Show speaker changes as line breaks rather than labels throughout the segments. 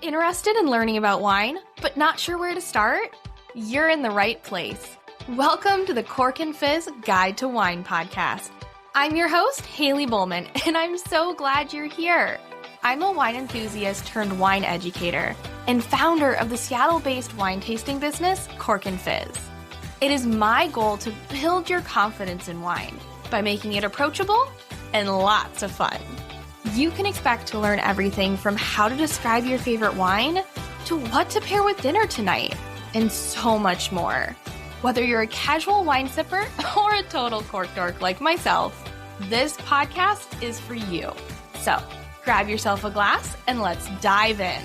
Interested in learning about wine, but not sure where to start? You're in the right place. Welcome to the Cork Fizz Guide to Wine podcast. I'm your host, Haley Bowman, and I'm so glad you're here. I'm a wine enthusiast turned wine educator and founder of the Seattle-based wine tasting business, Cork Fizz. It is my goal to build your confidence in wine by making it approachable and lots of fun. You can expect to learn everything from how to describe your favorite wine to what to pair with dinner tonight, and so much more. Whether you're a casual wine sipper or a total cork dork like myself, this podcast is for you. So grab yourself a glass and let's dive in.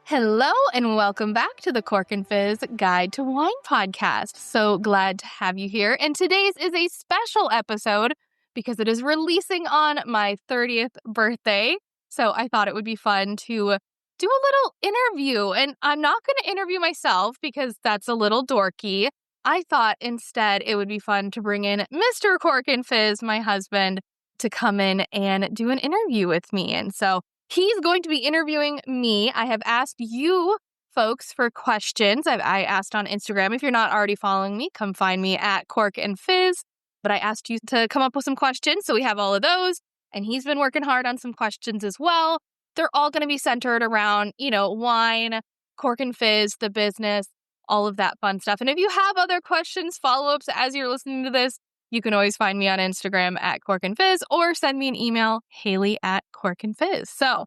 Hello and welcome back to the Cork Fizz Guide to Wine podcast. So glad to have you here. And today's is a special episode because it is releasing on my 30th birthday. So I thought it would be fun to do a little interview. And I'm not going to interview myself because that's a little dorky. I thought instead it would be fun to bring in Mr. Cork Fizz, my husband, to come in and do an interview with me. And so he's going to be interviewing me. I have asked you folks for questions. I asked on Instagram. If you're not already following me, come find me at Cork Fizz. But I asked you to come up with some questions. So we have all of those. And he's been working hard on some questions as well. They're all going to be centered around, wine, Cork Fizz, the business, all of that fun stuff. And if you have other questions, follow-ups as you're listening to this, you can always find me on Instagram at Cork Fizz or send me an email, Haley at Cork Fizz. So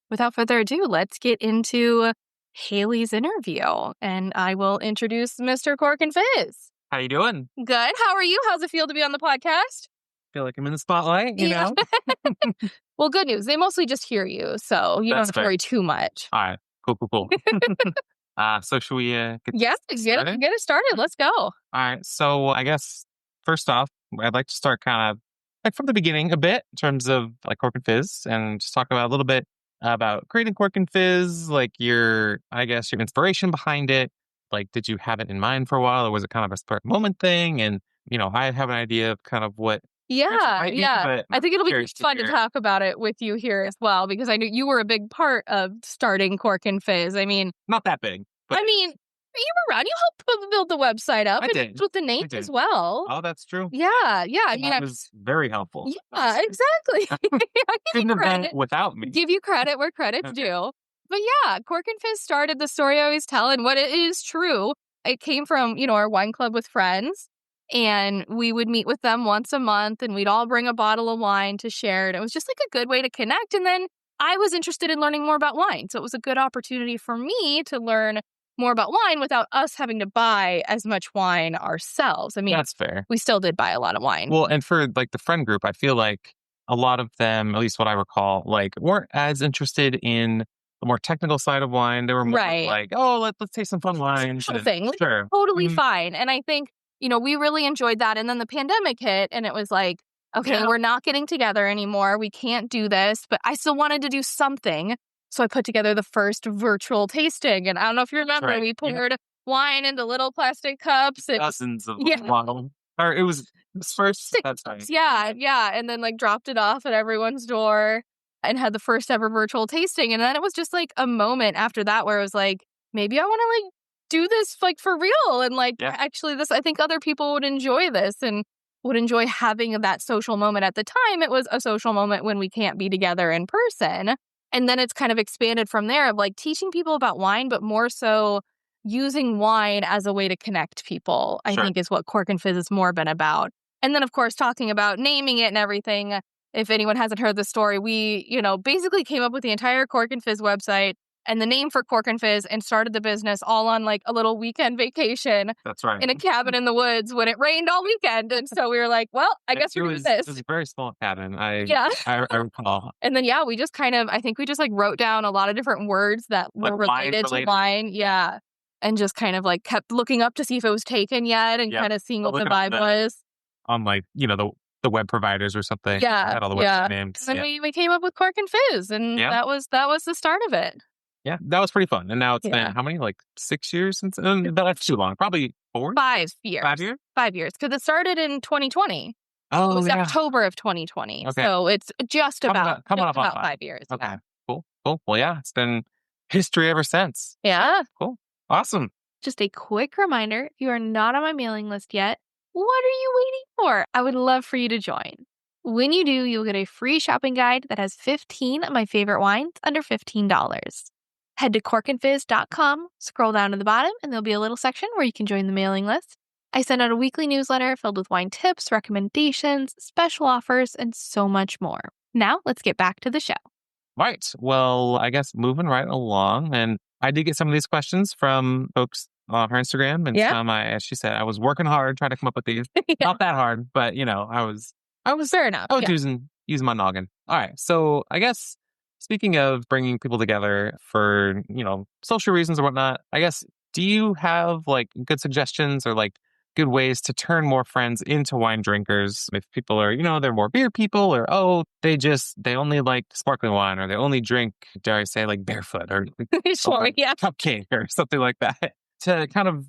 without further ado, let's get into Haley's interview and I will introduce Mr. Cork Fizz.
How you doing?
Good. How are you? How's it feel to be on the podcast?
Feel like I'm in the spotlight, you know?
Well, good news. They mostly just hear you, so you don't have to worry too much.
All right. Cool. So should we get
it started. Let's go.
All right. So I guess first off, I'd like to start kind of like from the beginning a bit in terms of like Cork Fizz and just talk about a little bit about creating Cork Fizz, like your inspiration behind it. Like, did you have it in mind for a while or was it kind of a spur moment thing? And, I have an idea of kind of what.
I think it'll be fun to talk about it with you here as well, because I knew you were a big part of starting Cork Fizz. I mean,
not that big. But
you were around. You helped build the website up.
I did.
With the name as well.
Oh, that true.
Yeah. I mean,
that was very helpful.
Yeah, exactly.
Couldn't have done it without me.
Give you credit where credit's due. But yeah, Cork Fizz started the story I always tell, and what it is true. It came from, our wine club with friends, and we would meet with them once a month, and we'd all bring a bottle of wine to share, and it was just like a good way to connect. And then I was interested in learning more about wine, so it was a good opportunity for me to learn more about wine without us having to buy as much wine ourselves. I mean,
that's fair.
We still did buy a lot of wine.
Well, and for like the friend group, I feel like a lot of them, at least what I recall, like weren't as interested in the more technical side of wine. They were more like, oh, let's taste some fun wine.
Sure. Totally fine. And I think, we really enjoyed that. And then the pandemic hit and it was like, okay, we're not getting together anymore. We can't do this, but I still wanted to do something. So I put together the first virtual tasting. And I don't know if you remember, we poured wine into little plastic cups.
Dozens of bottles. Or it was first.
6 cups. Yeah. And then dropped it off at everyone's door and had the first ever virtual tasting. And then it was just like a moment after that where it was like, maybe I want to do this for real. And actually this, I think other people would enjoy this and would enjoy having that social moment. At the time, it was a social moment when we can't be together in person. And then it's kind of expanded from there of teaching people about wine, but more so using wine as a way to connect people, I think is what Cork Fizz has more been about. And then, of course, talking about naming it and everything. If anyone hasn't heard the story, we, basically came up with the entire Cork Fizz website and the name for Cork Fizz and started the business all on a little weekend vacation.
That's right.
In a cabin in the woods when it rained all weekend. And so we were like, well, I guess we're doing this.
It was a very small cabin. I recall.
And then, we just I think we just wrote down a lot of different words that were related to wine. Yeah. And just kept looking up to see if it was taken yet and kind of seeing what the vibe was.
On the web providers or something.
Yeah.
Had all the website names.
And then we came up with Cork Fizz and that was the start of it.
Yeah, that was pretty fun. And now it's been how many? 6 years since? That's too long. Probably 4?
5 years.
5 years?
5 years. Because it started in 2020. It
Oh,
was
yeah.
October of 2020.
Okay.
So it's just about
Coming up on 5.
5 years.
Okay.
Yeah.
Cool. Cool. Well, yeah, it's been history ever since.
Yeah.
Cool. Awesome.
Just a quick reminder, if you are not on my mailing list yet, what are you waiting for? I would love for you to join. When you do, you'll get a free shopping guide that has 15 of my favorite wines under $15. Head to corkandfizz.com, scroll down to the bottom, and there'll be a little section where you can join the mailing list. I send out a weekly newsletter filled with wine tips, recommendations, special offers, and so much more. Now, let's get back to the show.
Right. Well, I guess moving right along. And I did get some of these questions from folks on her Instagram. And
Yeah.
some, as she said, I was working hard trying to come up with these.
Yeah.
Not that hard, but I was
Fair enough.
I was using my noggin. All right. So I guess speaking of bringing people together for, social reasons or whatnot, I guess, do you have like good suggestions or like good ways to turn more friends into wine drinkers? If people are, they're more beer people or, they only like sparkling wine or they only drink, dare I say, like barefoot or
Sure, yeah.
cupcake or something like that to kind of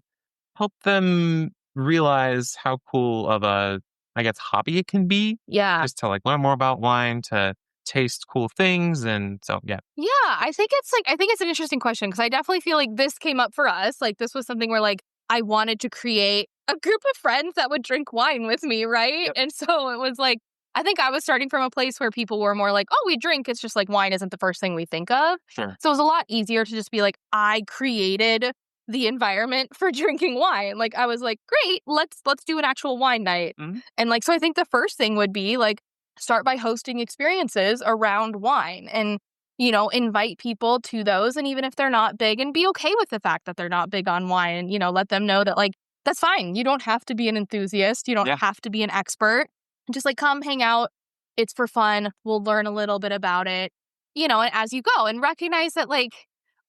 help them realize how cool of a, I guess, hobby it can be.
Yeah.
Just to like learn more about wine, to taste cool things. And so, yeah.
Yeah, I think it's an interesting question because I definitely feel like this came up for us. Like this was something where like I wanted to create a group of friends that would drink wine with me, right?
Yep.
And so it was like, I think I was starting from a place where people were more like, oh, we drink. It's just like wine isn't the first thing we think of.
Sure.
So it was a lot easier to just be like, I created the environment for drinking wine. Like I was like, great, let's do an actual wine night.
Mhm.
And like, so I think the first thing would be like, start by hosting experiences around wine and, invite people to those. And even if they're not big, and be okay with the fact that they're not big on wine, and, let them know that like, that's fine. You don't have to be an enthusiast. You don't have to be an expert. Just like come hang out. It's for fun. We'll learn a little bit about it, and as you go, and recognize that like,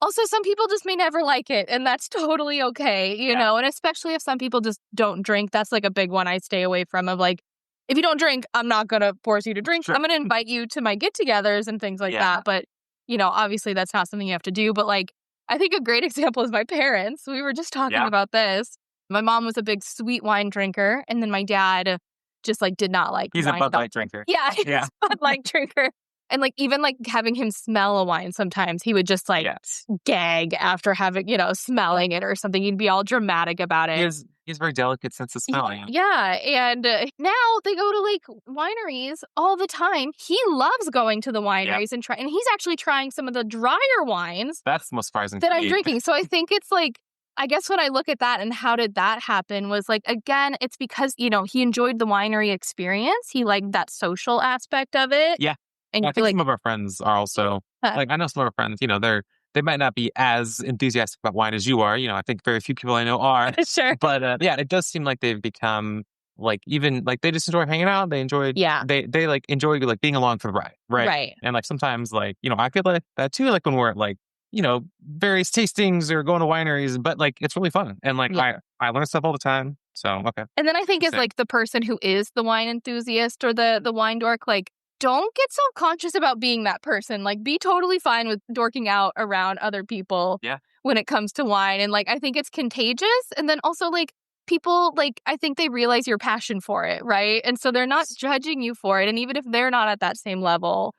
also some people just may never like it, and that's totally okay, you know, and especially if some people just don't drink, that's like a big one I stay away from of like, if you don't drink, I'm not going to force you to drink.
Sure.
I'm going to invite you to my get-togethers and things like that. But, obviously that's not something you have to do. But like, I think a great example is my parents. We were just talking about this. My mom was a big sweet wine drinker. And then my dad just like did not like
He's
wine.
a Bud Light drinker.
Yeah, he's a Bud Light drinker. And like, even like having him smell a wine sometimes, he would just like gag after having, smelling it or something. He'd be all dramatic about it.
He has a very delicate sense of smell.
Yeah. And now they go to like wineries all the time. He loves going to the wineries and he's actually trying some of the drier wines.
That's the most surprising
that I'm drinking. So I think it's like, I guess when I look at that and how did that happen was like, again, it's because, he enjoyed the winery experience. He liked that social aspect of it.
Yeah.
And
I think some of our friends are also, like, I know some of our friends, they might not be as enthusiastic about wine as you are. I think very few people I know are.
Sure.
But it does seem like they've become like, even like they just enjoy hanging out. They enjoy, they like enjoy like being along for the ride. Right. And like sometimes like, I feel like that too, like when we're at like, various tastings or going to wineries, but like it's really fun. And like I learn stuff all the time. So, okay.
And then I think as like the person who is the wine enthusiast or the wine dork, like, don't get self-conscious about being that person. Like, be totally fine with dorking out around other people when it comes to wine. And, like, I think it's contagious. And then also, like, people, like, I think they realize your passion for it, right? And so they're not judging you for it. And even if they're not at that same level,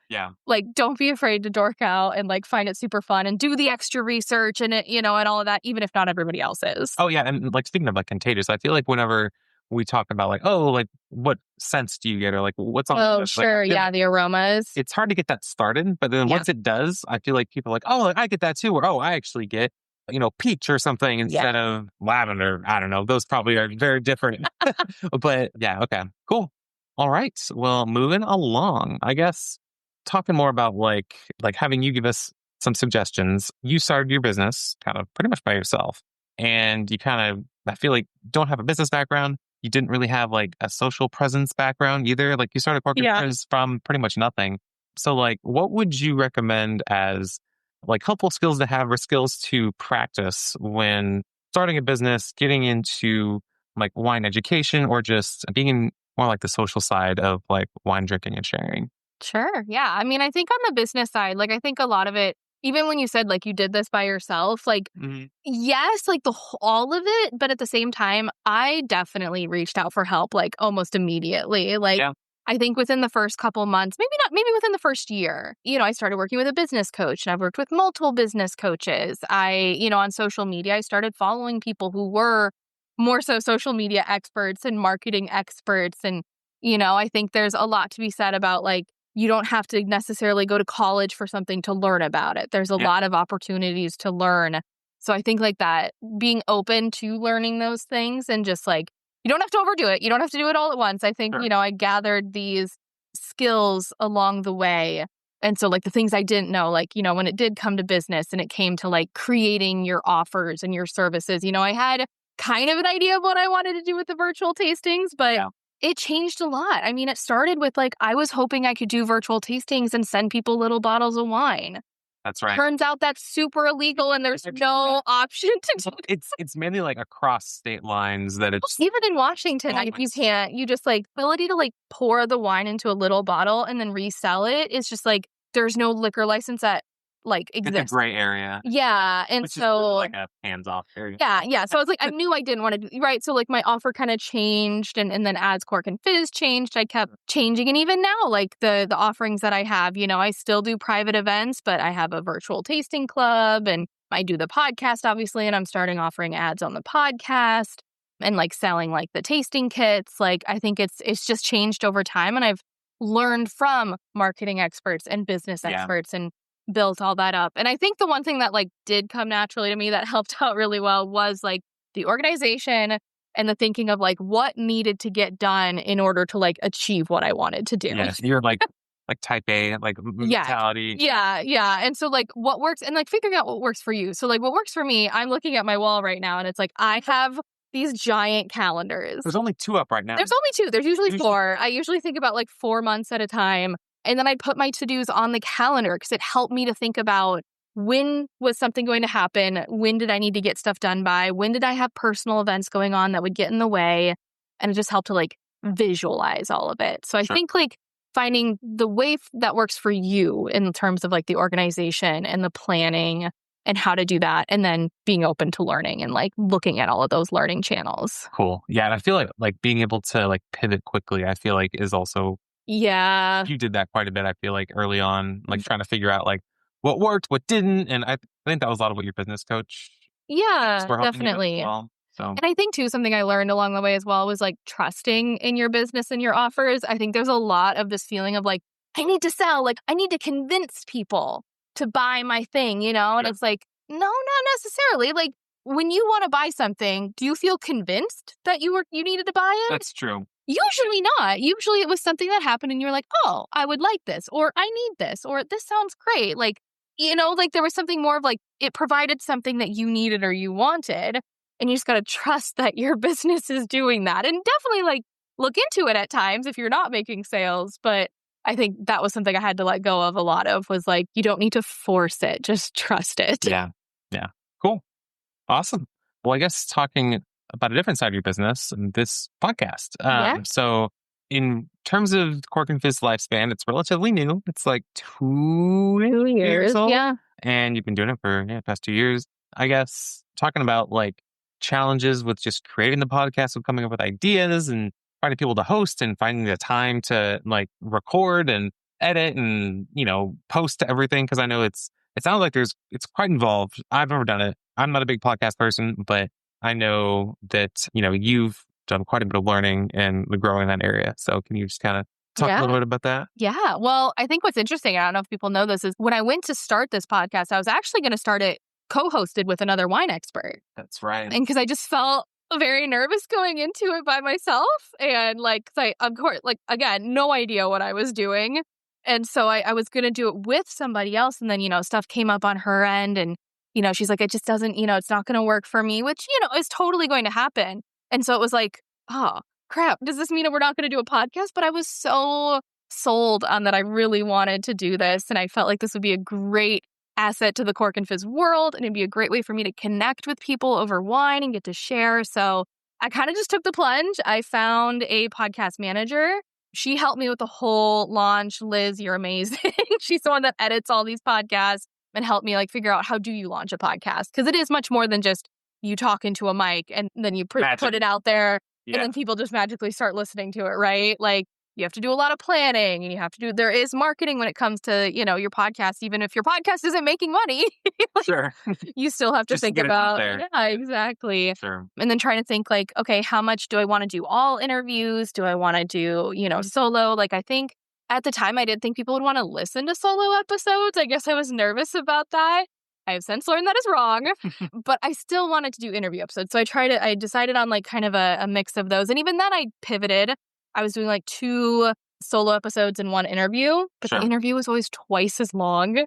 like, don't be afraid to dork out and, like, find it super fun and do the extra research and it, and all of that, even if not everybody else is.
Oh, yeah. And, like, speaking of, like, contagious, I feel like whenever we talk about like, like what scents do you get or like what's on
Oh,
this?
sure.
Like,
the aromas.
It's hard to get that started, but then once it does, I feel like people are like, oh, I get that too. Or, I actually get, peach or something instead of lavender. I don't know. Those probably are very different. But okay, cool. All right. Well, moving along, I guess talking more about like having you give us some suggestions. You started your business kind of pretty much by yourself and you kind of, I feel like don't have a business background. You didn't really have like a social presence background either. Like you started Cork Fizz from pretty much nothing. So like, what would you recommend as like helpful skills to have or skills to practice when starting a business, getting into like wine education or just being in more like the social side of like wine drinking and sharing?
Sure. Yeah. I mean, I think on the business side, like I think a lot of it even when you said like you did this by yourself, like, yes, like all of it. But at the same time, I definitely reached out for help like almost immediately. Like,
Yeah.
I think within the first couple months, maybe not, maybe within the first year, I started working with a business coach and I've worked with multiple business coaches. On social media, I started following people who were more so social media experts and marketing experts. And, I think there's a lot to be said about like, you don't have to necessarily go to college for something to learn about it. There's a lot of opportunities to learn. So I think like that, being open to learning those things and just like, you don't have to overdo it. You don't have to do it all at once. I think,
Sure.
I gathered these skills along the way. And so like the things I didn't know, like, when it did come to business and it came to like creating your offers and your services, I had kind of an idea of what I wanted to do with the virtual tastings, but it changed a lot. I mean, it started with like, I was hoping I could do virtual tastings and send people little bottles of wine.
That's right.
Turns out that's super illegal and there's no option to do that.
It's mainly like across state lines that it's
Even in Washington, like, you can't, you just like ability to like pour the wine into a little bottle and then resell it is just like, there's no liquor license that like
it's
exists.
a gray area.
Yeah. And
Which
so
is like a hands-off area.
Yeah. So I was like, I knew I didn't want to do, right. So like my offer kind of changed and then as Cork and Fizz changed, I kept changing. And even now, like the offerings that I have, I still do private events, but I have a virtual tasting club and I do the podcast, obviously. And I'm starting offering ads on the podcast and like selling like the tasting kits. Like, I think it's just changed over time. And I've learned from marketing experts and business experts and built all that up. And I think the one thing that like did come naturally to me that helped out really well was like the organization and the thinking of like what needed to get done in order to like achieve what I wanted to do.
Yes, you're like type A, like mentality.
Yeah. And so like what works and like figuring out what works for you. So like what works for me, I'm looking at my wall right now and it's like I have these giant calendars.
There's only 2 up right now.
There's only 2. There's usually 4. I usually think about like 4 months at a time. And then I put my to-dos on the calendar because it helped me to think about when was something going to happen? When did I need to get stuff done by? When did I have personal events going on that would get in the way? And it just helped to like visualize all of it. So I think like finding the way that works for you in terms of like the organization and the planning and how to do that. And then being open to learning and like looking at all of those learning channels.
Cool. Yeah. And I feel like being able to like pivot quickly, I feel like is also you did that quite a bit. I feel like early on, like trying to figure out like what worked, what didn't. And I think that was a lot of what your business coach
definitely.
as well. So,
and I think too, something I learned along the way as well was like trusting in your business and your offers. I think there's a lot of this feeling of like, I need to sell, like I need to convince people to buy my thing, and it's like, no, not necessarily. Like when you want to buy something, do you feel convinced that you needed to buy it?
That's true.
Usually not. Usually it was something that happened and you're like, oh, I would like this, or I need this, or this sounds great. Like, like there was something more of like, it provided something that you needed or you wanted. And you just got to trust that your business is doing that. And definitely like look into it at times if you're not making sales. But I think that was something I had to let go of a lot of was like, you don't need to force it. Just trust it.
Yeah. Cool. Awesome. Well, I guess talking about a different side of your business and this podcast. So in terms of Cork and Fizz lifespan, it's relatively new. It's like 2 years old.
Yeah.
And you've been doing it for the past 2 years, I guess. Talking about like challenges with just creating the podcast, with coming up with ideas and finding people to host and finding the time to like record and edit and, post to everything. Cause I know it sounds like it's quite involved. I've never done it. I'm not a big podcast person, but I know that, you've done quite a bit of learning and growing in that area. So can you just kind of talk a little bit about that?
Yeah. Well, I think what's interesting, I don't know if people know this, is when I went to start this podcast, I was actually going to start it co-hosted with another wine expert.
That's right.
And because I just felt very nervous going into it by myself. And like, of course, like, again, no idea what I was doing. And so I was going to do it with somebody else. And then, stuff came up on her end. And, she's like, it just doesn't, it's not going to work for me, which, is totally going to happen. And so it was like, oh, crap. Does this mean that we're not going to do a podcast? But I was so sold on that I really wanted to do this. And I felt like this would be a great asset to the Cork and Fizz world. And it'd be a great way for me to connect with people over wine and get to share. So I kind of just took the plunge. I found a podcast manager. She helped me with the whole launch. Liz, you're amazing. She's the one that edits all these podcasts. and help me like figure out how do you launch a podcast? Because it is much more than just you talk into a mic and then you put it out there and then people just magically start listening to it, right? Like you have to do a lot of planning and there is marketing when it comes to, your podcast. Even if your podcast isn't making money,
Sure.
You still have to think about, yeah, exactly.
Sure.
And then trying to think like, okay, how much do I want to do all interviews? Do I want to do, solo? Like I think at the time I did think people would want to listen to solo episodes. I guess I was nervous about that. I have since learned that is wrong, but I still wanted to do interview episodes. So I decided on like kind of a mix of those. And even then I pivoted. I was doing like 2 solo episodes and 1 interview, but the interview was always twice as long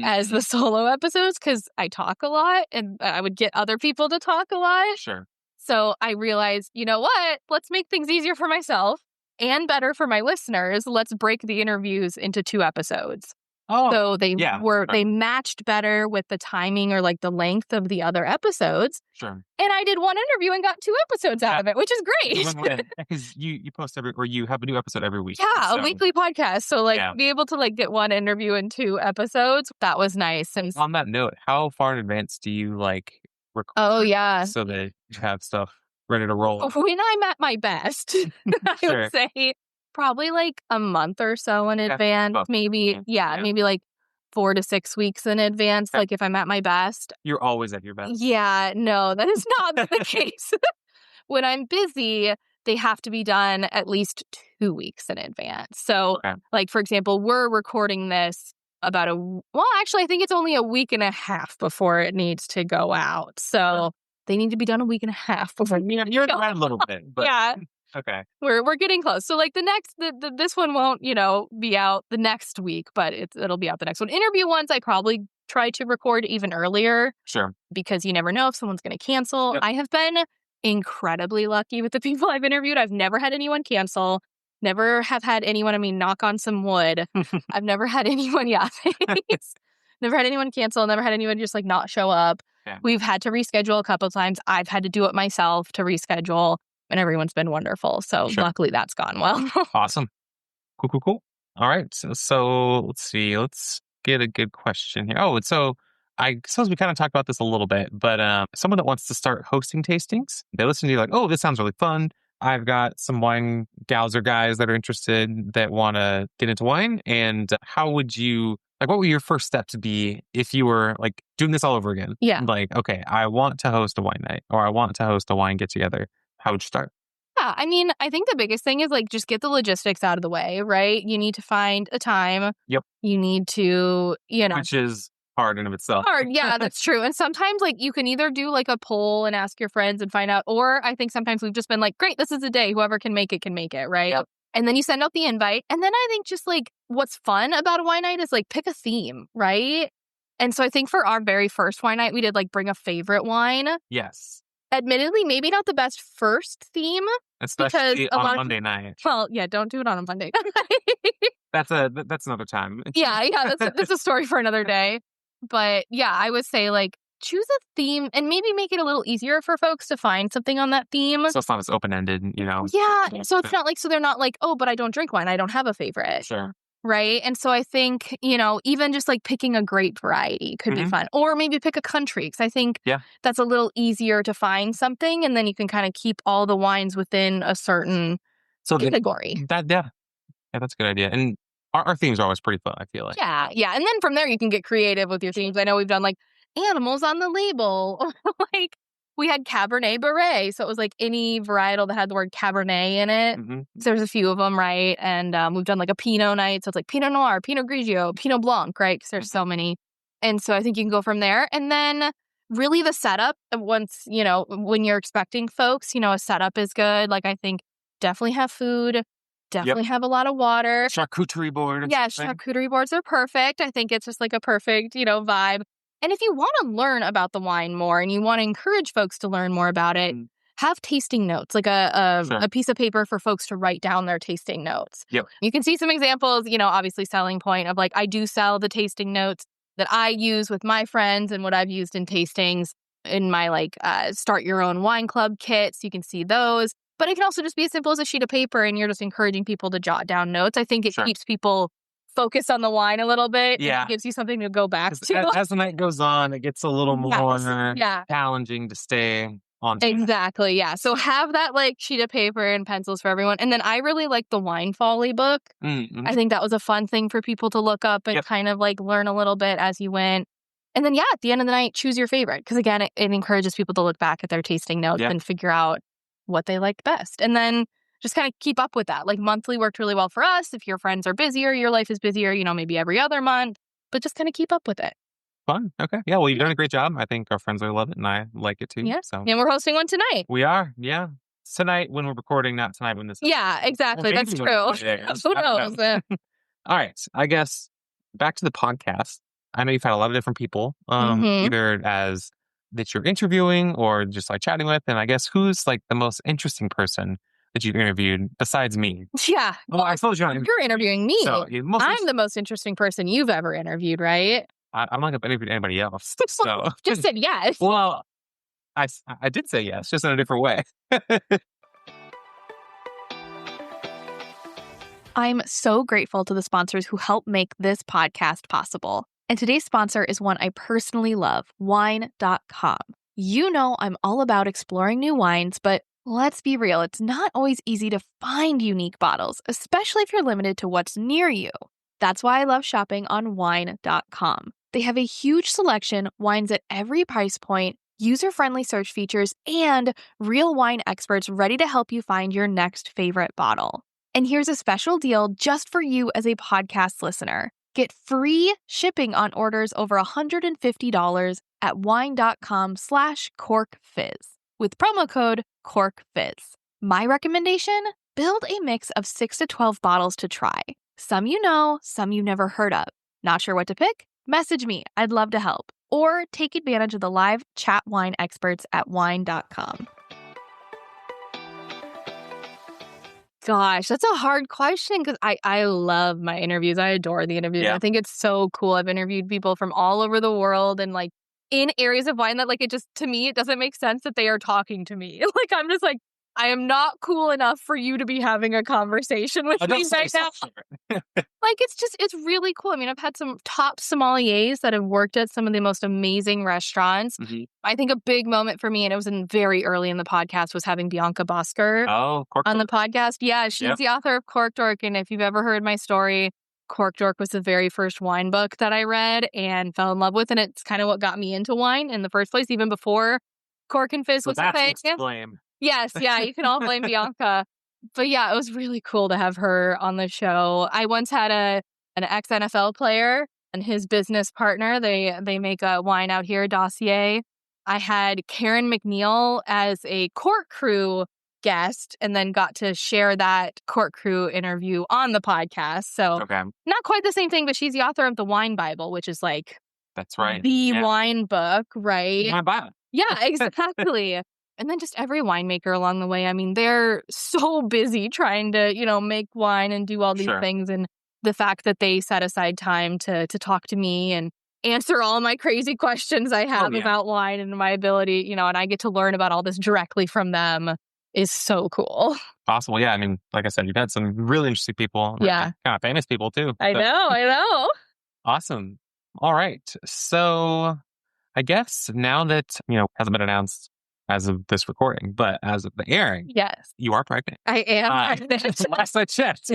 as the solo episodes because I talk a lot and I would get other people to talk a lot.
Sure.
So I realized, you know what? Let's make things easier for myself and better for my listeners. Let's break the interviews into 2 episodes.
Oh,
so they matched better with the timing or like the length of the other episodes.
Sure.
And I did 1 interview and got 2 episodes out of it, which is great.
Because you post you have a new episode every week.
Yeah, a weekly podcast. So be able to like get 1 interview and 2 episodes, that was nice. And
on that note, how far in advance do you like record?
Oh yeah.
So that you have stuff ready to roll.
When I'm at my best, I would say probably like a month or so in advance, maybe like 4 to 6 weeks in advance, like if I'm at my best.
You're always at your best.
Yeah, no, that is not the case. When I'm busy, they have to be done at least 2 weeks in advance. So like, for example, we're recording this actually, I think it's only a week and a half before it needs to go out. So they need to be done a week and a half before.
You're around a little bit, but
yeah.
Okay.
We're getting close. So like this one won't, be out the next week, but it'll be out the next one. Interview ones I probably try to record even earlier.
Sure.
Because you never know if someone's going to cancel. Yep. I have been incredibly lucky with the people I've interviewed. I've never had anyone cancel. Never have had anyone, knock on some wood. I've never had anyone, never had anyone cancel. Never had anyone just like not show up. Yeah. We've had to reschedule a couple of times. I've had to do it myself to reschedule. And everyone's been wonderful. So luckily that's gone well.
Awesome. Cool. All right. So let's see. Let's get a good question here. Oh, and so I suppose we kind of talked about this a little bit, but someone that wants to start hosting tastings, they listen to you like, oh, this sounds really fun. I've got some wine gals or guys that are interested that want to get into wine. And how would you, like, what would your first steps be if you were like doing this all over again?
Yeah.
Like, okay, I want to host a wine night or I want to host a wine get together. How would you start?
Yeah, I think the biggest thing is like just get the logistics out of the way, right? You need to find a time.
Yep.
You need to,
Which is hard in of itself.
Hard, yeah, that's true. And sometimes like you can either do like a poll and ask your friends and find out, or I think sometimes we've just been like, great, this is the day. Whoever can make it, right? Yep. And then you send out the invite. And then I think just like what's fun about a wine night is like pick a theme, right? And so I think for our very first wine night, we did like bring a favorite wine.
Yes.
Admittedly, maybe not the best first theme.
Especially on a Monday night.
Well, yeah, don't do it on a Monday
night. That's another time.
Yeah, that's a story for another day. But yeah, I would say like choose a theme and maybe make it a little easier for folks to find something on that theme.
So it's not as open-ended,
Yeah, so it's not like, so they're not like, oh, but I don't drink wine. I don't have a favorite.
Sure.
Right. And so I think, even just like picking a grape variety could be fun. Or maybe pick a country, because I think that's a little easier to find something. And then you can kind of keep all the wines within a certain category.
That's a good idea. And our themes are always pretty fun, I feel like.
Yeah. And then from there, you can get creative with your themes. I know we've done like animals on the label, or like we had Cabernet Beret. So it was like any varietal that had the word Cabernet in it. So there's a few of them, right? And we've done like a Pinot night. So it's like Pinot Noir, Pinot Grigio, Pinot Blanc, right? Because there's so many. And so I think you can go from there. And then really the setup, once, when you're expecting folks, a setup is good. Like I think definitely have food, definitely have a lot of water.
Charcuterie board.
Yeah, charcuterie boards are perfect. I think it's just like a perfect, vibe. And if you want to learn about the wine more and you want to encourage folks to learn more about it, have tasting notes, like a piece of paper for folks to write down their tasting notes.
Yep.
You can see some examples, obviously selling point of like, I do sell the tasting notes that I use with my friends and what I've used in tastings in my like start your own wine club kits. You can see those. But it can also just be as simple as a sheet of paper and you're just encouraging people to jot down notes. I think it keeps people focus on the wine a little bit.
Yeah.
It gives you something to go back to.
As the night goes on, it gets a little more challenging to stay on track.
Exactly. Yeah. So have that like sheet of paper and pencils for everyone. And then I really like the Wine Folly book.
Mm-hmm.
I think that was a fun thing for people to look up and kind of like learn a little bit as you went. And then, at the end of the night, choose your favorite. Because again, it encourages people to look back at their tasting notes and figure out what they liked best. And then just kind of keep up with that. Like monthly worked really well for us. If your friends are busier, your life is busier, maybe every other month. But just kind of keep up with it.
Fun. Okay. Yeah. Well, you've done a great job. I think our friends will love it, and I like it too.
Yeah.
So.
And we're hosting one tonight.
We are. Yeah. It's tonight when we're recording, not tonight when this.
Yeah. Exactly. That's true. Who knows?
All right. I guess back to the podcast. I know you've had a lot of different people, either as that you're interviewing or just like chatting with, and I guess who's like the most interesting person that you've interviewed besides me?
Yeah.
Well, I suppose you're
interviewing me.
So
I'm the most interesting person you've ever interviewed, right?
I'm not going to interview anybody else. So
just said yes.
Well, I did say yes, just in a different way.
I'm so grateful to the sponsors who help make this podcast possible. And today's sponsor is one I personally love, wine.com. I'm all about exploring new wines, but let's be real, it's not always easy to find unique bottles, especially if you're limited to what's near you. That's why I love shopping on wine.com. They have a huge selection, wines at every price point, user-friendly search features, and real wine experts ready to help you find your next favorite bottle. And here's a special deal just for you as a podcast listener. Get free shipping on orders over $150 at wine.com/corkfizz with promo code CorkFizz. My recommendation? Build a mix of 6 to 12 bottles to try. Some some you've never heard of. Not sure what to pick? Message me. I'd love to help. Or take advantage of the live chat wine experts at wine.com. Gosh, that's a hard question because I love my interviews. I adore the interviews. Yeah. I think it's so cool. I've interviewed people from all over the world and like in areas of wine that like it just, to me, it doesn't make sense that they are talking to me. Like I'm just like, I am not cool enough for you to be having a conversation with me right now. Like, it's really cool. I mean, I've had some top sommeliers that have worked at some of the most amazing restaurants. Mm-hmm. I think a big moment for me, and it was very early in the podcast, was having Bianca Bosker on the podcast. Yeah, she's the author of Cork Dork. And if you've ever heard my story, Cork Dork was the very first wine book that I read and fell in love with. And it's kind of what got me into wine in the first place, even before Cork and Fizz was a thing.
Blame.
Yes, you can all blame Bianca. But yeah, it was really cool to have her on the show. I once had an ex-NFL player and his business partner. They make a wine out here, Dossier. I had Karen McNeil as a Cork Crew guest and then got to share that Cork Crew interview on the podcast. So not quite the same thing, but she's the author of the Wine Bible, which is like
that's right,
the wine book, right?
Wine Bible.
Yeah, exactly. And then just every winemaker along the way. I mean, they're so busy trying to, make wine and do all these things. And the fact that they set aside time to talk to me and answer all my crazy questions I have about wine and my ability, and I get to learn about all this directly from them is so cool.
Possible. Yeah. I mean, like I said, you've had some really interesting people.
Yeah.
Kind of famous people too.
I know.
Awesome. All right. So I guess now that, hasn't been announced as of this recording, but as of the airing,
yes,
you are pregnant.
I am pregnant.
Last I checked.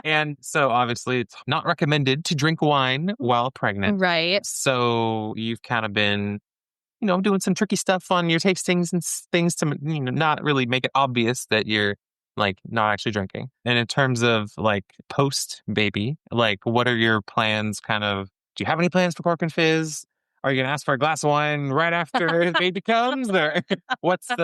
And so obviously it's not recommended to drink wine while pregnant.
Right.
So you've kind of been, doing some tricky stuff on your tastings and things to, not really make it obvious that you're like not actually drinking. And in terms of like post baby, like what are your plans do you have any plans for Cork and Fizz? Are you going to ask for a glass of wine right after the baby comes? Or what things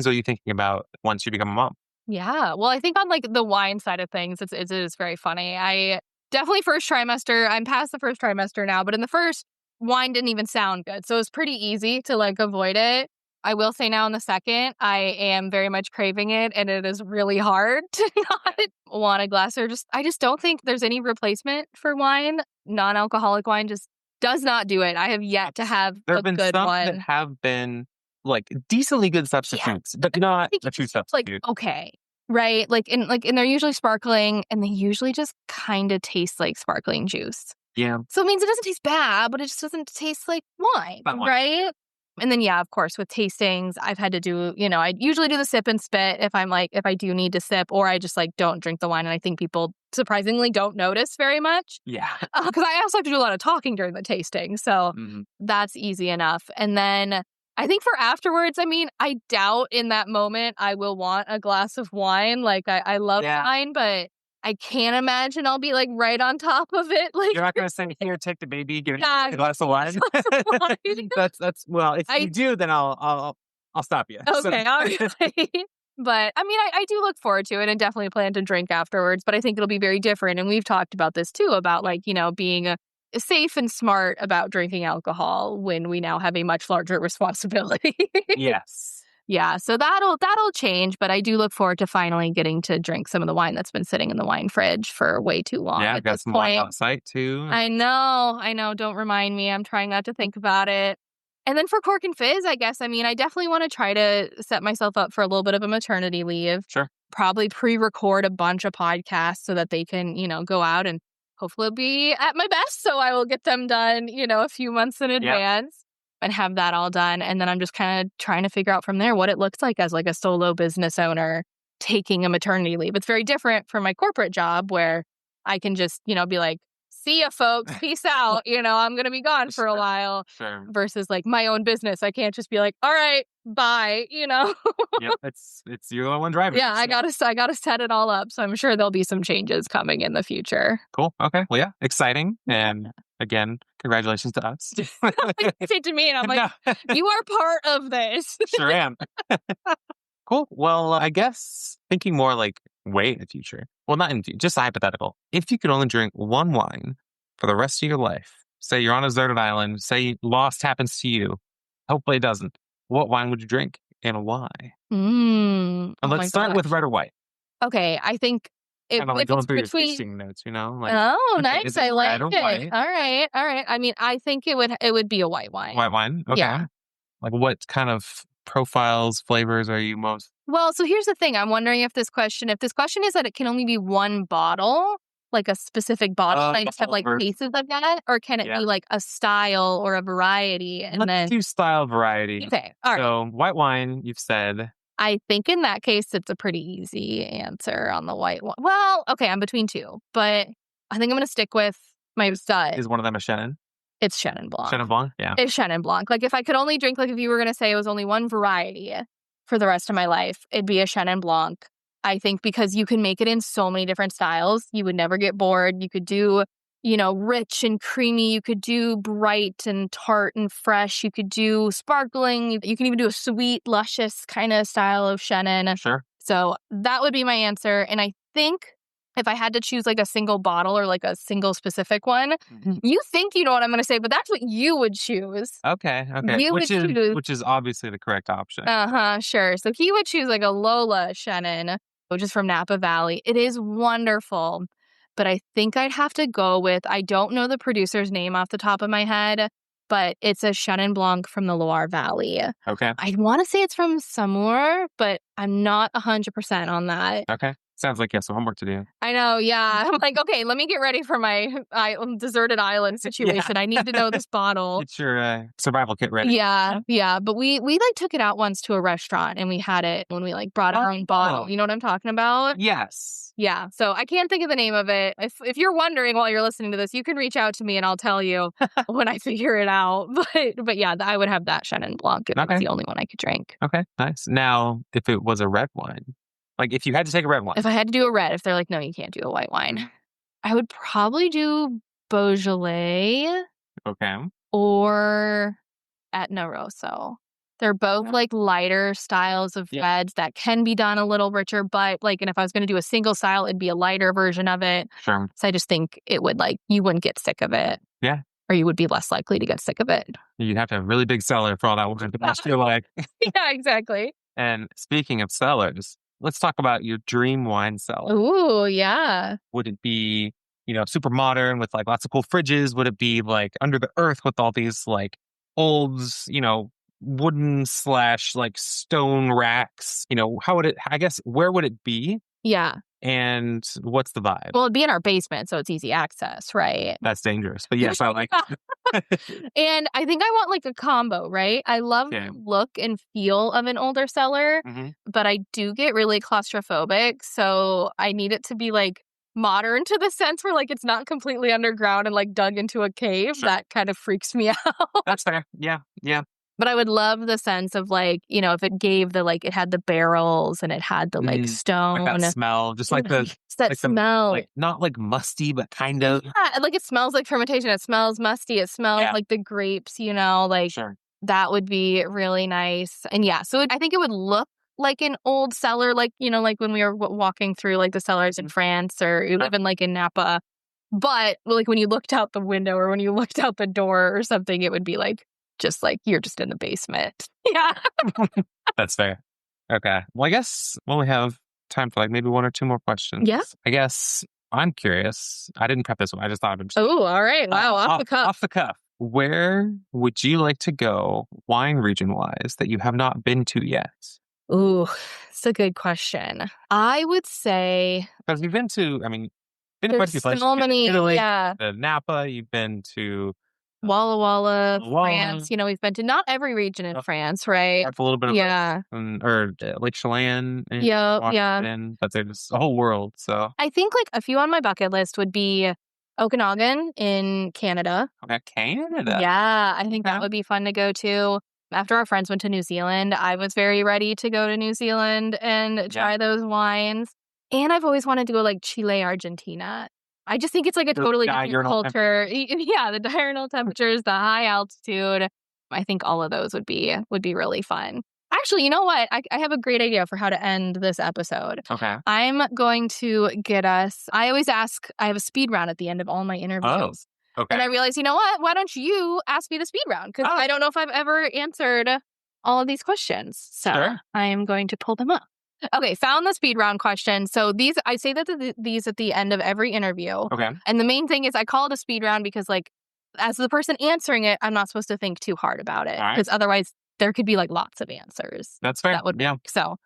are you thinking about once you become a mom?
Yeah. Well, I think on like the wine side of things, it is very funny. I definitely first trimester, I'm past the first trimester now, but in the first, wine didn't even sound good. So it was pretty easy to like avoid it. I will say now in the second, I am very much craving it and it is really hard to not want a glass I just don't think there's any replacement for wine. Non-alcoholic wine just does not do it. I have yet to have
there
a
have been
good
some
one.
That have been like decently good substitutes, but not a true substitute.
Like, okay, Right. And they're usually sparkling and they usually just kind of taste like sparkling juice.
Yeah.
So it means it doesn't taste bad, but it just doesn't taste like wine,
Not wine.
right? And then, yeah, of course, with tastings, I've had to do, I usually do the sip and spit if if I do need to sip, or I just don't drink the wine. And I think people surprisingly don't notice very much.
Yeah.
Because I also have to do a lot of talking during the tasting. So that's easy enough. And then I think for afterwards, I doubt in that moment I will want a glass of wine. I love wine, but I can't imagine I'll be right on top of it.
You're not going to say, "Here, take the baby, give it a glass of wine." That's well. If you do, then I'll stop you.
Okay, obviously. But I do look forward to it and definitely plan to drink afterwards. But I think it'll be very different. And we've talked about this too, about being safe and smart about drinking alcohol when we now have a much larger responsibility.
Yes.
Yeah, so that'll change, but I do look forward to finally getting to drink some of the wine that's been sitting in the wine fridge for way too long.
Yeah,
at
got
this
some
point.
wine outside too.
I know. Don't remind me. I'm trying not to think about it. And then for Cork and Fizz, I guess, I definitely want to try to set myself up for a little bit of a maternity leave.
Sure.
Probably pre-record a bunch of podcasts so that they can, go out and hopefully be at my best. So I will get them done, a few months in advance. And have that all done. And then I'm just kind of trying to figure out from there what it looks like as a solo business owner taking a maternity leave. It's very different from my corporate job where I can just, be like, "See ya, folks. Peace out. I'm going to be gone for a while."
Sure.
Versus my own business. I can't just be like, "All right, bye."
Yep. It's you're the one driving.
Yeah, so. I gotta set it all up. So I'm sure there'll be some changes coming in the future.
Cool. Okay. Well, yeah, exciting. And again, congratulations to us.
Say to me, and I'm like, no. You are part of this.
Sure am. Cool. Well, I guess thinking more way in the future. Well, not in the future, just hypothetical. If you could only drink one wine for the rest of your life, say you're on a deserted island, say lost happens to you, hopefully it doesn't. What wine would you drink and why? And let's start with red or white.
Okay, I think if
going
it's
through
between
your tasting notes,
oh, nice. I like it.
White?
All right. I think it would be a white wine.
White wine? Okay.
Yeah.
What kind of profiles, flavors are you most?
Well, so here's the thing. I'm wondering if this question is that it can only be one bottle, a specific bottle, and I just have cases of that, or can it be a style or a variety? And
Let's do style variety.
Okay. All right.
So white wine, you've said.
I think in that case, it's a pretty easy answer on the white one. Well, okay, I'm between two, but I think I'm going to stick with my gut.
Is one of them a Chenin?
It's Chenin Blanc.
Chenin Blanc? Yeah.
It's Chenin Blanc. If I could only drink, if you were going to say it was only one variety for the rest of my life, it'd be a Chenin Blanc. I think because you can make it in so many different styles. You would never get bored. You could do, rich and creamy. You could do bright and tart and fresh. You could do sparkling. You can even do a sweet, luscious kind of style of Chenin.
Sure.
So that would be my answer. And I think if I had to choose a single bottle or a single specific one, you think you know what I'm going to say, but that's what you would choose.
Okay. Which is obviously the correct option.
Sure. So he would choose a Lola Chenin, which is from Napa Valley. It is wonderful, but I think I'd have to go with, I don't know the producer's name off the top of my head, but it's a Chenin Blanc from the Loire Valley.
Okay.
I want to say it's from somewhere, but I'm not 100% on that.
Okay. Sounds like you have some homework to do.
I know, yeah. I'm okay, let me get ready for my deserted island situation. Yeah. I need to know this bottle.
Get your survival kit ready.
Yeah. But we took it out once to a restaurant and we had it when we brought our own bottle. You know what I'm talking about?
Yes.
Yeah. So I can't think of the name of it. If you're wondering while you're listening to this, you can reach out to me and I'll tell you when I figure it out. But yeah, I would have that Chenin Blanc if it was the only one I could drink.
Okay, nice. Now, if it was a red wine, if you had to take a red wine.
If I had to do a red, if they're no, you can't do a white wine, I would probably do Beaujolais.
Okay.
Or Etna Rosso. They're both lighter styles of reds that can be done a little richer, but and if I was going to do a single style, it'd be a lighter version of it.
Sure.
So I just think it would you wouldn't get sick of it.
Yeah.
Or you would be less likely to get sick of it.
You'd have to have a really big cellar for all that wine to last you
Yeah, exactly.
And speaking of cellars, let's talk about your dream wine cellar.
Ooh, yeah.
Would it be, super modern with lots of cool fridges? Would it be under the earth with all these old, wooden / like stone racks. How would it, I guess, where would it be?
Yeah.
And what's the vibe?
Well, it'd be in our basement, so it's easy access, right?
That's dangerous. But yes, I like
And I think I want like a combo, right? I love the look and feel of an older cellar, but I do get really claustrophobic. So I need it to be like modern to the sense where like it's not completely underground and like dug into a cave.
Sure.
That kind of freaks me out.
That's fair. Yeah.
But I would love the sense of like, if it gave the like, it had the barrels and it had the like stone.
Like that smell, just like the
it's that
like
smell.
like not like musty, but kind of.
Yeah, like it smells like fermentation. It smells musty. It smells like the grapes, like
Sure.
that would be really nice. And yeah, so I think it would look like an old cellar, like, like when we were walking through like the cellars in France or even like in Napa. But like when you looked out the window or when you looked out the door or something, it would be like, just like you're just in the basement. Yeah.
That's fair. Okay. Well, I guess we have time for like maybe one or two more questions.
Yeah.
I guess I'm curious. I didn't prep this one. I just thought of it.
Oh, all right. Wow. Off the cuff.
Off the cuff. Where would you like to go wine region wise that you have not been to yet?
Ooh, it's a good question. I would say
because you've been to, been to quite a few places.
So many,
Italy,
yeah.
Napa. You've been to
Walla Walla, France. We've been to not every region in France, right?
A little bit of or Lake Chelan.
Yeah.
But there's a whole world. So
I think like a few on my bucket list would be Okanagan in Canada.
Okay, Canada.
Yeah, I think that would be fun to go to. After our friends went to New Zealand, I was very ready to go to New Zealand and try those wines. And I've always wanted to go like Chile, Argentina. I just think it's like a totally different culture. Yeah, the diurnal temperatures, the high altitude. I think all of those would be really fun. Actually, you know what? I have a great idea for how to end this episode.
Okay.
I'm going to get us. I always ask. I have a speed round at the end of all my interviews.
Oh, okay.
And I realized, you know what? Why don't you ask me the speed round? Because I don't know if I've ever answered all of these questions. So I am going to pull them up. Okay, found the speed round question. So I say that these at the end of every interview.
Okay.
And the main thing is I call it a speed round because like as the person answering it, I'm not supposed to think too hard about it. Because otherwise there could be like lots of answers.
That's fair.
That would work. So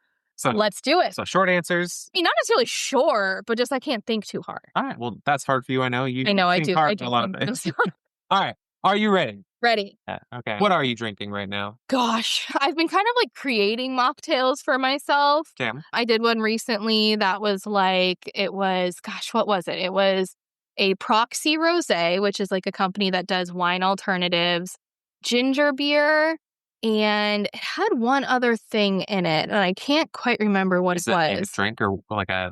let's do it.
So short answers.
Not necessarily short, but just I can't think too hard.
All right. Well, that's hard for you. I know you.
I know I do.
Hard a lot of things. All right. Are you ready?
Ready.
Okay. What are you drinking right now?
Gosh, I've been kind of like creating mocktails for myself.
Damn.
I did one recently that was like, what was it? It was a Proxy Rosé, which is like a company that does wine alternatives, ginger beer, and it had one other thing in it, and I can't quite remember what it was.
A drink or like a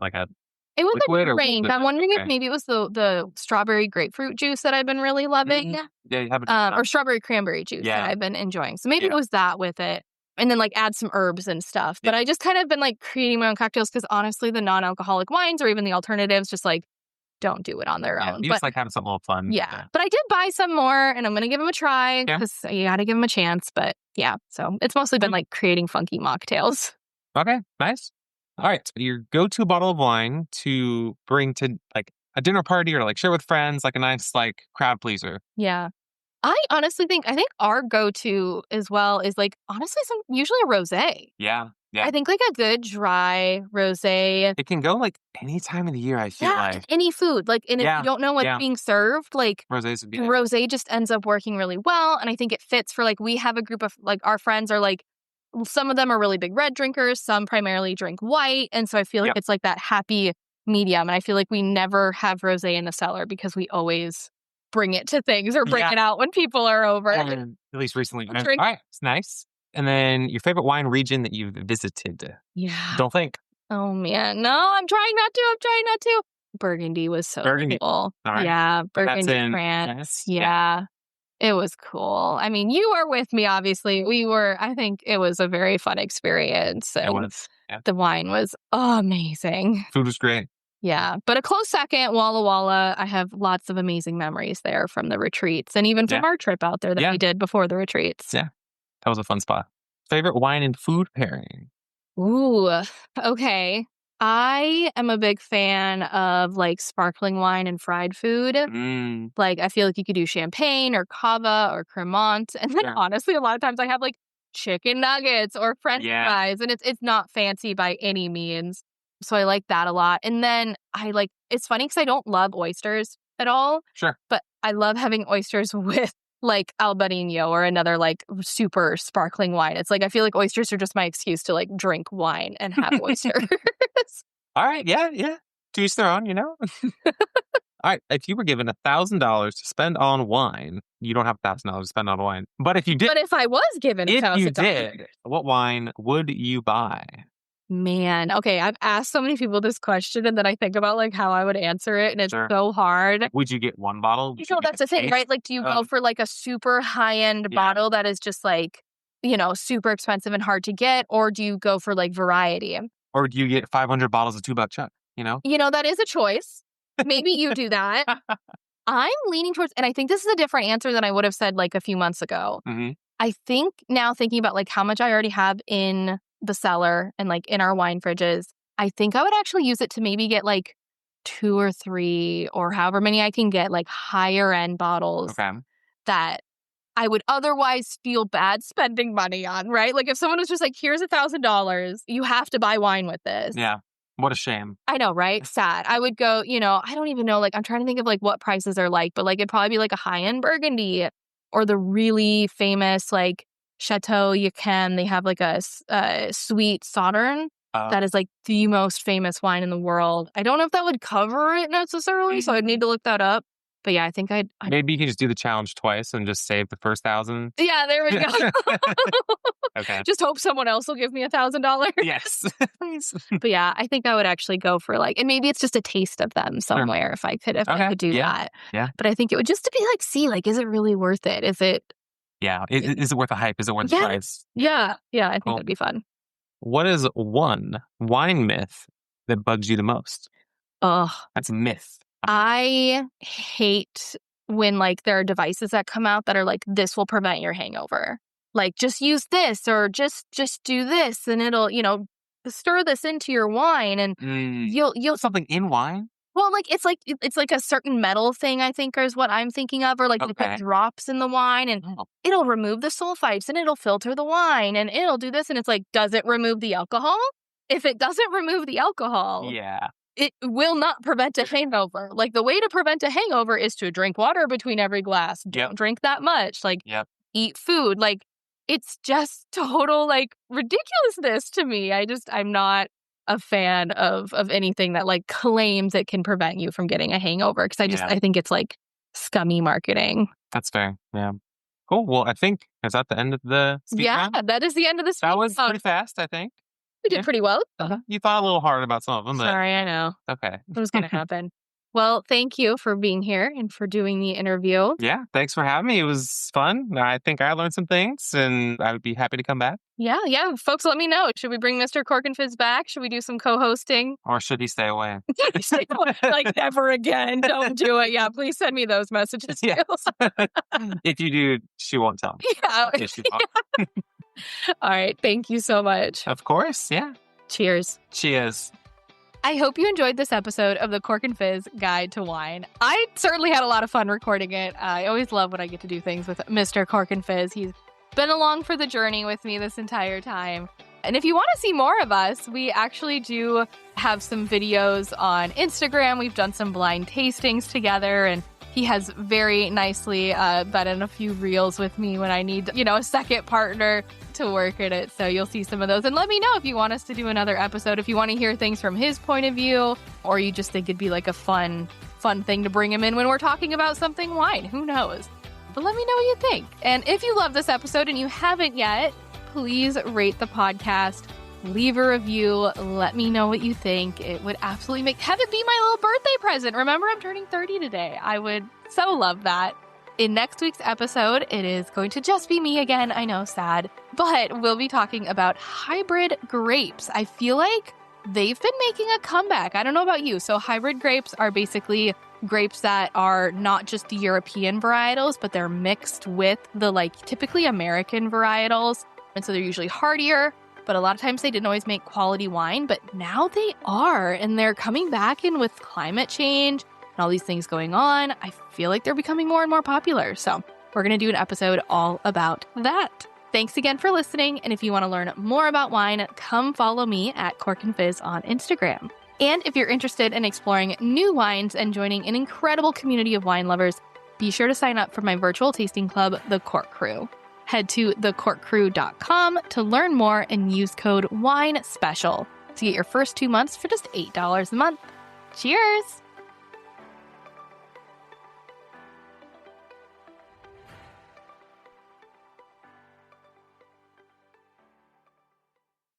It was
liquid
a drink. I'm wondering if maybe it was the strawberry grapefruit juice that I've been really loving.
Yeah, you have
or strawberry cranberry juice that I've been enjoying. So maybe it was that with it. And then like add some herbs and stuff. But I just kind of been like creating my own cocktails because honestly, the non-alcoholic wines or even the alternatives just like don't do it on their own.
You just like having something a little fun.
Yeah. But I did buy some more and I'm going to give them a try because you got to give them a chance. But yeah, so it's mostly been like creating funky mocktails.
Okay, nice. All right. Your go-to bottle of wine to bring to like a dinner party or like share with friends, like a nice like crowd pleaser.
Yeah. I honestly think our go-to as well is like honestly usually a rosé.
Yeah.
I think like a good dry rosé.
It can go like any time of the year, I feel like.
Any food. Like, and if you don't know what's being served, like rosé just ends up working really well. And I think it fits for like, we have a group of like our friends are like, some of them are really big red drinkers. Some primarily drink white. And so I feel like it's like that happy medium. And I feel like we never have rosé in the cellar because we always bring it to things or bring it out when people are over.
At least recently. All right. It's nice. And then your favorite wine region that you've visited. Yeah. Don't think.
Oh, man. No, I'm trying not to. Burgundy was so cool.
Right.
Yeah. Burgundy, France. Yeah. It was cool. I mean, you were with me, obviously. I think it was a very fun experience.
It was. Yeah.
The wine was amazing.
Food was great.
Yeah. But a close second, Walla Walla. I have lots of amazing memories there from the retreats and even from our trip out there that we did before the retreats.
Yeah. That was a fun spot. Favorite wine and food pairing?
Ooh, okay. I am a big fan of like sparkling wine and fried food. Like I feel like you could do champagne or cava or cremant. And then honestly, a lot of times I have like chicken nuggets or French fries. And it's not fancy by any means. So I like that a lot. And then it's funny because I don't love oysters at all.
Sure.
But I love having oysters with like Albariño or another like super sparkling wine. It's like I feel like oysters are just my excuse to like drink wine and have oysters.
All right. Yeah. Yeah. To each their own, you know? All right. If you were given $1,000 to spend on wine, you don't have $1,000 to spend on wine. But if you did.
But if I was given $1,000.
If you did, what wine would you buy?
Man, okay, I've asked so many people this question, and then I think about like how I would answer it, and it's so hard.
Would you get one bottle?
That's the thing, right? Like, do you go for like a super high-end bottle that is just like, super expensive and hard to get, or do you go for like variety?
Or do you get 500 bottles of $2 Chuck,
that is a choice. Maybe you do that. I'm leaning towards, and I think this is a different answer than I would have said like a few months ago.
Mm-hmm.
I think now thinking about like how much I already have in the cellar and like in our wine fridges, I think I would actually use it to maybe get like 2 or 3 or however many I can get like higher end bottles that I would otherwise feel bad spending money on, right? Like if someone was just like, here's $1,000, you have to buy wine with this.
Yeah. What a shame.
I know, right? Sad. I would go, I don't even know, like I'm trying to think of like what prices are like, but like it'd probably be like a high-end Burgundy or the really famous like Chateau Yquem. They have like a sweet Sauterne that is like the most famous wine in the world. I don't know if that would cover it necessarily, so I'd need to look that up. But yeah, I think I'd
maybe you can just do the challenge twice and just save the first 1,000.
Yeah, there we go.
Okay.
Just hope someone else will give me $1,000.
Yes.
But yeah, I think I would actually go for like, and maybe it's just a taste of them somewhere if I could do that.
Yeah.
But I think it would just to be like, see, like, is it really worth it? Is it?
Yeah. Is it worth the hype? Is it worth the price?
Yeah. Yeah. I think it'd be fun.
What is one wine myth that bugs you the most?
Oh,
that's a myth.
I hate when like there are devices that come out that are like, this will prevent your hangover. Like just use this or just do this and it'll, stir this into your wine and you'll
something in wine.
Well, like it's like a certain metal thing, I think, is what I'm thinking of, or like you put drops in the wine and it'll remove the sulfites and it'll filter the wine and it'll do this. And it's like, does it remove the alcohol? If it doesn't remove the alcohol, it will not prevent a hangover. Like the way to prevent a hangover is to drink water between every glass. Don't drink that much. Like eat food. Like it's just total like ridiculousness to me. I'm not a fan of anything that like claims it can prevent you from getting a hangover because I think it's like scummy marketing.
That's fair. Yeah. Cool. Well, I think is that the end of the speed round?
That is the end of the speed
round. That was pretty fast, I think.
We did pretty well.
You thought a little hard about some of them. But...
Sorry, I know.
Okay.
It was going to happen. Well, thank you for being here and for doing the interview.
Yeah, thanks for having me. It was fun. I think I learned some things and I would be happy to come back.
Yeah. Folks, let me know. Should we bring Mr. Cork and Fizz back? Should we do some co-hosting?
Or should he stay away?
Like never again. Don't do it. Yeah, please send me those messages.
Yes. If you do, she won't tell me.
Yeah. All right. Thank you so much.
Of course. Yeah.
Cheers.
Cheers.
I hope you enjoyed this episode of the Cork and Fizz Guide to Wine. I certainly had a lot of fun recording it. I always love when I get to do things with Mr. Cork and Fizz. He's been along for the journey with me this entire time. And if you want to see more of us, we actually do have some videos on Instagram. We've done some blind tastings together, and he has very nicely been in a few reels with me when I need, a second partner to work at it. So you'll see some of those. And let me know if you want us to do another episode, if you want to hear things from his point of view, or you just think it'd be like a fun thing to bring him in when we're talking about something wine. Who knows? But let me know what you think. And if you love this episode and you haven't yet, please rate the podcast. Leave a review. Let me know what you think. It would absolutely have it be my little birthday present. Remember, I'm turning 30 today. I would so love that. In next week's episode, it is going to just be me again. I know, sad. But we'll be talking about hybrid grapes. I feel like they've been making a comeback. I don't know about you. So hybrid grapes are basically grapes that are not just the European varietals, but they're mixed with the typically American varietals. And so they're usually hardier. But a lot of times they didn't always make quality wine, but now they are. And they're coming back in with climate change and all these things going on. I feel like they're becoming more and more popular. So we're going to do an episode all about that. Thanks again for listening, and if you want to learn more about wine, come follow me at Cork Fizz on Instagram. And if you're interested in exploring new wines and joining an incredible community of wine lovers, be sure to sign up for my virtual tasting club, The Cork Crew. Head to thecorkcrew.com to learn more and use code WINESPECIAL to get your first 2 months for just $8 a month. Cheers!